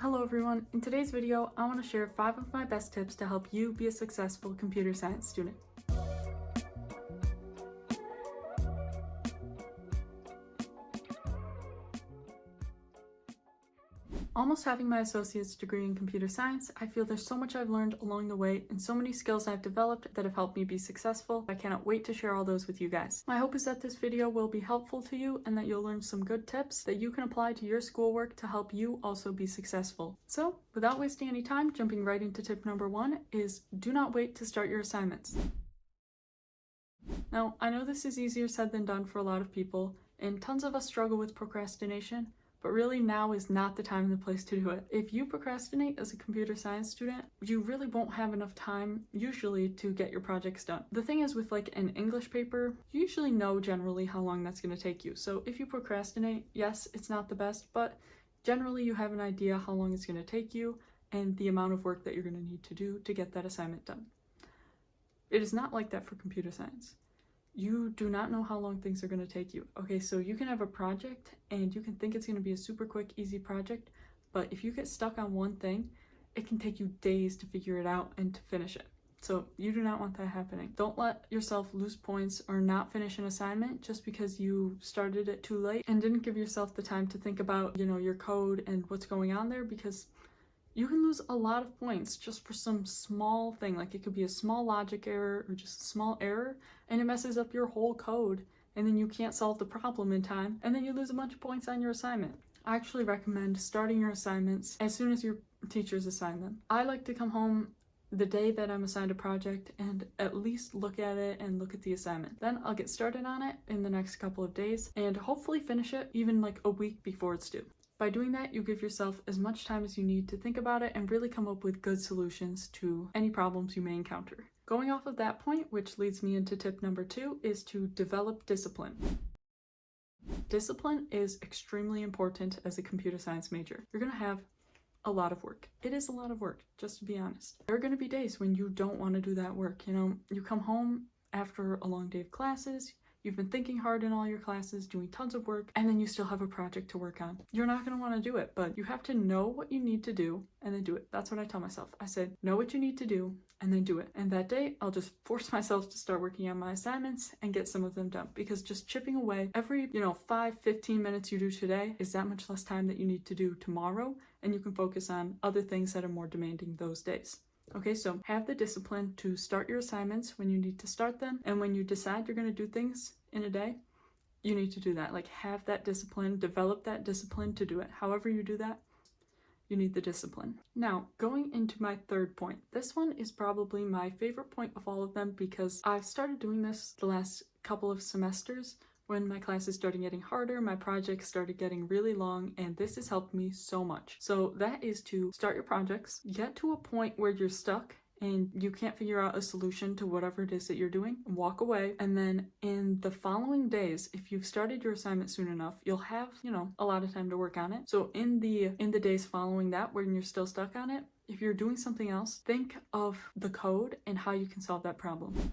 Hello everyone, in today's video I want to share 5 of my best tips to help you be a successful computer science student. Almost having my associate's degree in computer science, I feel there's so much I've learned along the way and so many skills I've developed that have helped me be successful. I cannot wait to share all those with you guys. My hope is that this video will be helpful to you and that you'll learn some good tips that you can apply to your schoolwork to help you also be successful. So, without wasting any time, jumping right into tip number 1 is do not wait to start your assignments. Now, I know this is easier said than done for a lot of people, and tons of us struggle with procrastination. But really now is not the time and the place to do it. If you procrastinate as a computer science student, you really won't have enough time usually to get your projects done. The thing is with like an English paper, you usually know generally how long that's going to take you. So if you procrastinate, yes, it's not the best, but generally you have an idea how long it's going to take you and the amount of work that you're going to need to do to get that assignment done. It is not like that for computer science. You do not know how long things are going to take you. Okay, so you can have a project and you can think it's going to be a super quick, easy project, but if you get stuck on one thing, it can take you days to figure it out and to finish it. So you do not want that happening. Don't let yourself lose points or not finish an assignment just because you started it too late and didn't give yourself the time to think about, your code and what's going on there, because you can lose a lot of points just for some small thing. Like it could be a small logic error or just a small error and it messes up your whole code and then you can't solve the problem in time and then you lose a bunch of points on your assignment. I actually recommend starting your assignments as soon as your teachers assign them. I like to come home the day that I'm assigned a project and at least look at it and look at the assignment. Then I'll get started on it in the next couple of days and hopefully finish it even like a week before it's due. By doing that, you give yourself as much time as you need to think about it and really come up with good solutions to any problems you may encounter. Going off of that point, which leads me into tip number 2, is to develop discipline. Discipline is extremely important as a computer science major. You're going to have a lot of work. It is a lot of work, just to be honest. There are going to be days when you don't want to do that work. You come home after a long day of classes, you've been thinking hard in all your classes, doing tons of work, and then you still have a project to work on. You're not going to want to do it, but you have to know what you need to do and then do it. That's what I tell myself. I said, know what you need to do and then do it. And that day, I'll just force myself to start working on my assignments and get some of them done, because just chipping away every, 5-15 minutes you do today is that much less time that you need to do tomorrow, and you can focus on other things that are more demanding those days. Okay, so have the discipline to start your assignments when you need to start them, and when you decide you're going to do things in a day, you need to do that. Like, have that discipline, develop that discipline to do it. However you do that, you need the discipline. Now, going into my third point. This one is probably my favorite point of all of them because I've started doing this the last couple of semesters. When my classes started getting harder, my projects started getting really long, and this has helped me so much. So that is to start your projects, get to a point where you're stuck and you can't figure out a solution to whatever it is that you're doing, walk away, and then in the following days, if you've started your assignment soon enough, you'll have, a lot of time to work on it. So in the days following that, when you're still stuck on it, if you're doing something else, think of the code and how you can solve that problem.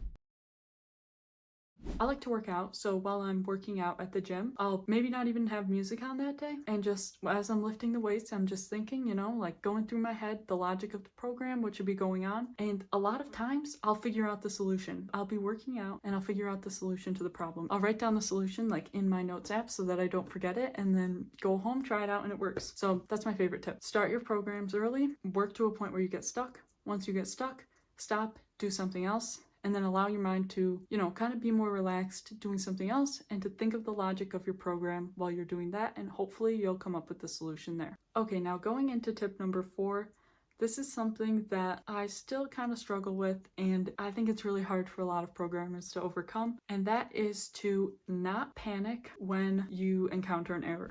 I like to work out, so while I'm working out at the gym, I'll maybe not even have music on that day, and just as I'm lifting the weights, I'm just thinking, like going through my head the logic of the program, what should be going on, and a lot of times I'll figure out the solution. I'll be working out and I'll figure out the solution to the problem. I'll write down the solution like in my notes app so that I don't forget it, and then go home, try it out, and it works. So that's my favorite tip. Start your programs early, work to a point where you get stuck. Once you get stuck, stop, do something else, and then allow your mind to, kind of be more relaxed doing something else and to think of the logic of your program while you're doing that, and hopefully you'll come up with the solution there. Okay, now going into tip number 4, this is something that I still kind of struggle with, and I think it's really hard for a lot of programmers to overcome, and that is to not panic when you encounter an error.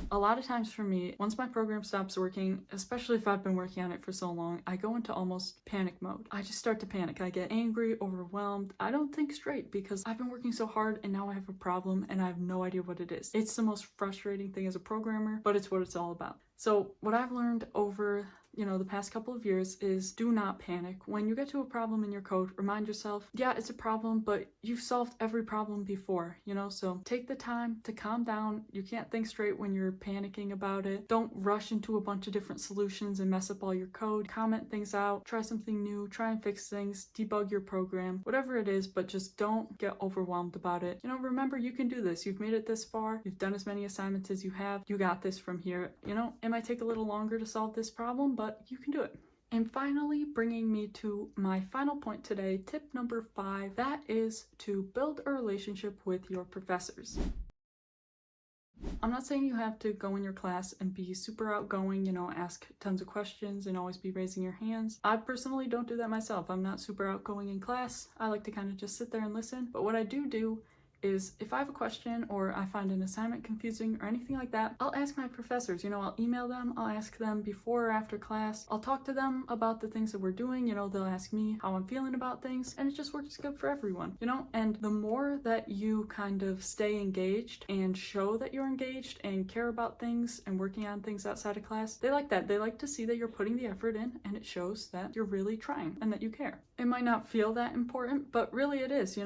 A lot of times for me, once my program stops working, especially if I've been working on it for so long, I go into almost panic mode. I just start to panic. I get angry, overwhelmed. I don't think straight because I've been working so hard and now I have a problem and I have no idea what it is. It's the most frustrating thing as a programmer, but it's what it's all about. So what I've learned over the past couple of years is do not panic. When you get to a problem in your code, remind yourself, yeah, it's a problem, but you've solved every problem before, so take the time to calm down. You can't think straight when you're panicking about it. Don't rush into a bunch of different solutions and mess up all your code. Comment things out, try something new, try and fix things, debug your program, whatever it is, but just don't get overwhelmed about it. Remember, you can do this. You've made it this far. You've done as many assignments as you have. You got this from here. It might take a little longer to solve this problem, but you can do it. And finally, bringing me to my final point today, tip number 5, that is to build a relationship with your professors. I'm not saying you have to go in your class and be super outgoing, ask tons of questions and always be raising your hands. I personally don't do that myself. I'm not super outgoing in class. I like to kind of just sit there and listen. But what I do is if I have a question or I find an assignment confusing or anything like that, I'll ask my professors. I'll email them, I'll ask them before or after class, I'll talk to them about the things that we're doing, they'll ask me how I'm feeling about things, and it just works good for everyone, and the more that you kind of stay engaged and show that you're engaged and care about things and working on things outside of class, they like that. They like to see that you're putting the effort in and it shows that you're really trying and that you care. It might not feel that important, but really it is,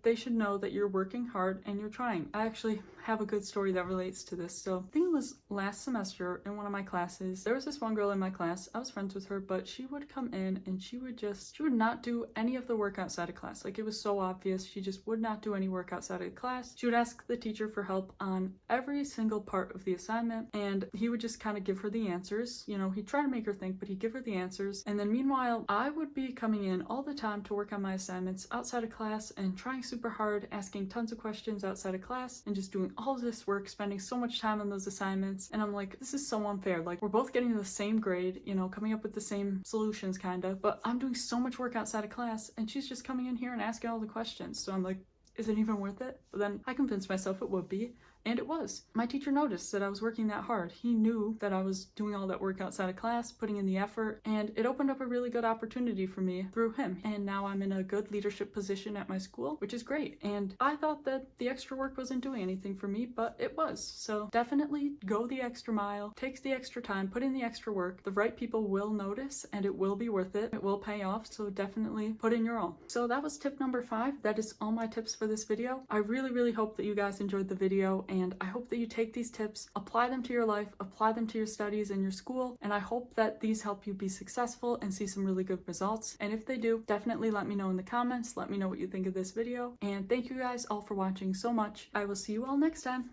they should know that you're working hard and you're trying. I actually have a good story that relates to this. So I think it was last semester in one of my classes, there was this one girl in my class, I was friends with her, but she would come in and she would not do any of the work outside of class. Like, it was so obvious. She just would not do any work outside of class. She would ask the teacher for help on every single part of the assignment, and he would just kind of give her the answers. He'd try to make her think, but he'd give her the answers. And then meanwhile, I would be coming in all the time to work on my assignments outside of class and trying super hard, asking tons of questions outside of class and just doing all of this work, spending so much time on those assignments. And I'm like, this is so unfair. Like, we're both getting the same grade, coming up with the same solutions kind of, but I'm doing so much work outside of class and she's just coming in here and asking all the questions. So I'm like, is it even worth it? But then I convinced myself it would be. And it was. My teacher noticed that I was working that hard. He knew that I was doing all that work outside of class, putting in the effort, and it opened up a really good opportunity for me through him. And now I'm in a good leadership position at my school, which is great. And I thought that the extra work wasn't doing anything for me, but it was. So definitely go the extra mile, take the extra time, put in the extra work. The right people will notice and it will be worth it. It will pay off, so definitely put in your all. So that was tip number 5. That is all my tips for this video. I really hope that you guys enjoyed the video, and I hope that you take these tips, apply them to your life, apply them to your studies and your school, and I hope that these help you be successful and see some really good results. And if they do, definitely let me know in the comments. Let me know what you think of this video, and thank you guys all for watching so much. I will see you all next time.